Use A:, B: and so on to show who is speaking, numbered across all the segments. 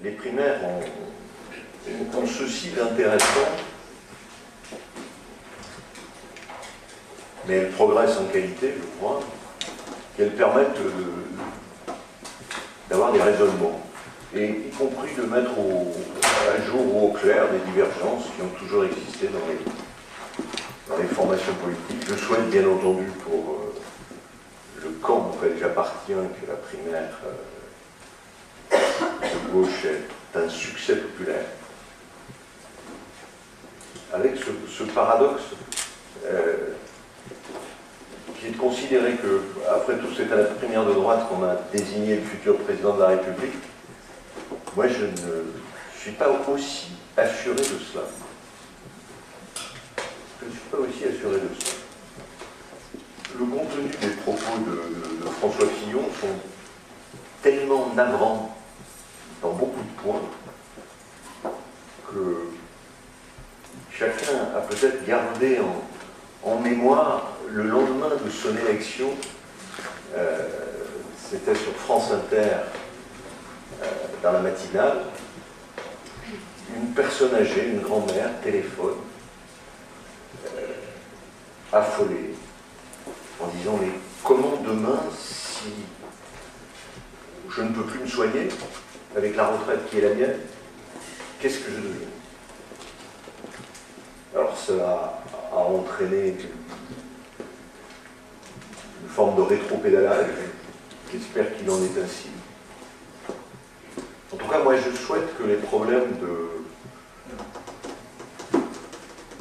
A: les primaires ont ceci d'intéressant, mais elles progressent en qualité, je crois, qu'elles permettent d'avoir des raisonnements, et y compris de mettre à jour ou au clair des divergences qui ont toujours existé dans les formations politiques. Je souhaite bien entendu pour le camp auquel j'appartiens que la primaire de gauche est un succès populaire, avec ce paradoxe qui est de considérer que, après tout, c'est à la primaire de droite qu'on a désigné le futur président de la République. Moi, je ne suis pas aussi assuré de cela. Je ne suis pas aussi assuré de cela. Le contenu des propos de François Fillon sont tellement navrants dans beaucoup de points que chacun a peut-être gardé en mémoire le lendemain de son élection, c'était sur France Inter, dans la matinale, une personne âgée, une grand-mère, téléphone, affolée, en disant « Mais comment demain, si je ne peux plus me soigner, avec la retraite qui est la mienne, qu'est-ce que je deviens ?» Alors ça a entraîné une forme de rétropédalage. J'espère qu'il en est ainsi. En tout cas, moi, je souhaite que les problèmes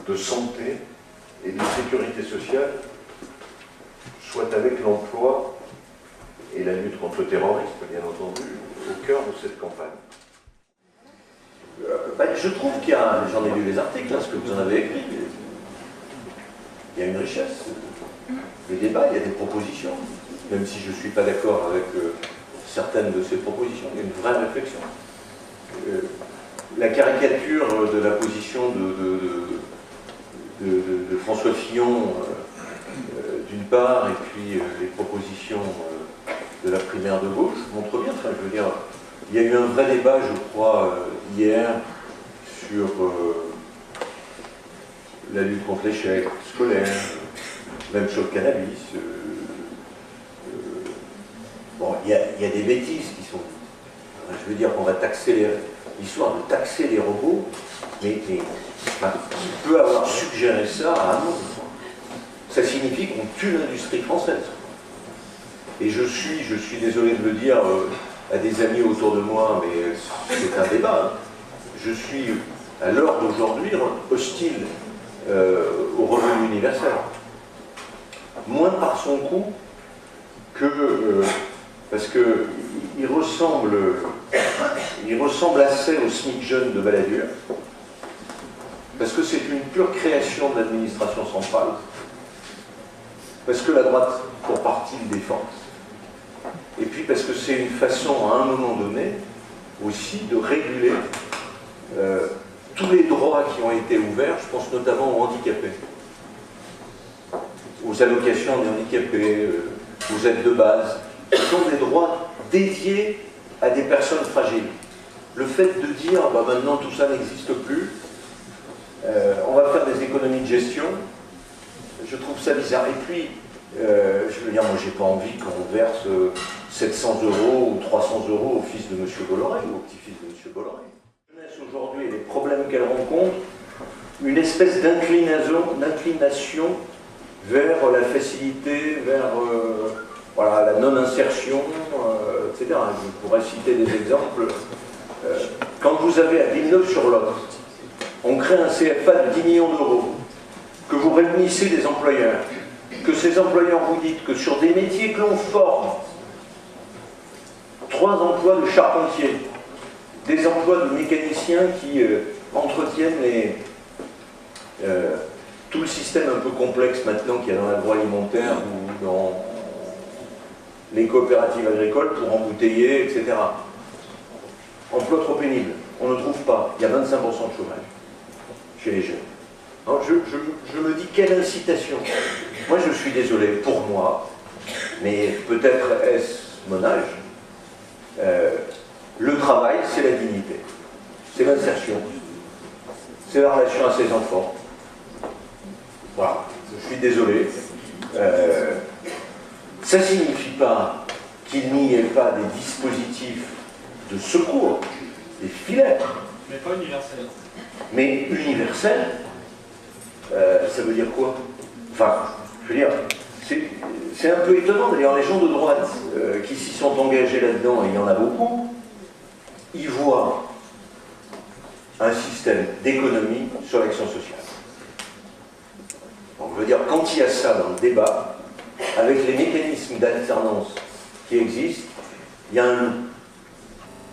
A: de santé et de sécurité sociale soient avec l'emploi et la lutte contre le terrorisme, bien entendu, au cœur de cette campagne.
B: Je trouve qu'il y a, j'en ai lu les articles, ce que vous en avez écrit, il y a une richesse, des débats, il y a des propositions, même si je ne suis pas d'accord avec certaines de ces propositions, il y a une vraie réflexion. La caricature de la position de François Fillon, d'une part, et puis les propositions de la primaire de gauche, montrent bien, enfin, je veux dire, il y a eu un vrai débat, je crois, hier, sur la lutte contre l'échec scolaire, même sur le cannabis. Bon, il y a des bêtises qui sont... Je veux dire qu'on va taxer l'histoire de taxer les robots, mais enfin, qui peut avoir suggéré ça à un monde. Ça signifie qu'on tue l'industrie française. Et je suis désolé de le dire à des amis autour de moi, mais c'est un débat. Je suis, à l'heure d'aujourd'hui, hostile au revenu universel. Moins par son coût que... parce qu'il ressemble assez au SMIC jeune de Balladur, parce que c'est une pure création de l'administration centrale, parce que la droite, pour partie, le défend, et puis parce que c'est une façon, à un moment donné, aussi de réguler tous les droits qui ont été ouverts, je pense notamment aux handicapés, aux allocations des handicapés, aux aides de base. Ce sont des droits dédiés à des personnes fragiles. Le fait de dire bah, maintenant tout ça n'existe plus, on va faire des économies de gestion, je trouve ça bizarre. Et puis, je veux dire, moi j'ai pas envie qu'on verse 700 € ou 300 € au fils de M. Bolloré ou au petit-fils de M. Bolloré. La jeunesse aujourd'hui et les problèmes qu'elle rencontre, une espèce d'inclination vers la facilité, vers voilà, la non-insertion, etc. Je pourrais citer des exemples. Quand vous avez à Villeneuve-sur-Lot, on crée un CFA de 10 millions d'euros, que vous réunissez des employeurs, que ces employeurs vous disent que sur des métiers que l'on forme, 3 emplois de charpentiers, des emplois de mécaniciens qui entretiennent tout le système un peu complexe maintenant qu'il y a dans l'agroalimentaire ou dans les coopératives agricoles pour embouteiller, etc. Emploi trop pénible, on ne trouve pas, il y a 25% de chômage chez les jeunes. Alors je me dis, quelle incitation. Moi je suis désolé pour moi, mais peut-être est-ce mon âge, Le travail, c'est la dignité, c'est l'insertion, c'est la relation à ses enfants. Voilà, je suis désolé. Ça ne signifie pas qu'il n'y ait pas des dispositifs de secours, des filets.
C: Mais pas universel.
B: Mais universel, ça veut dire quoi? Enfin, je veux dire, c'est un peu étonnant. D'ailleurs, les gens de droite qui s'y sont engagés là-dedans, et il y en a beaucoup, ils voient un système d'économie sur l'action sociale. Donc, je veux dire, quand il y a ça dans le débat, avec les mécanismes d'alternance qui existent, il y a un loup.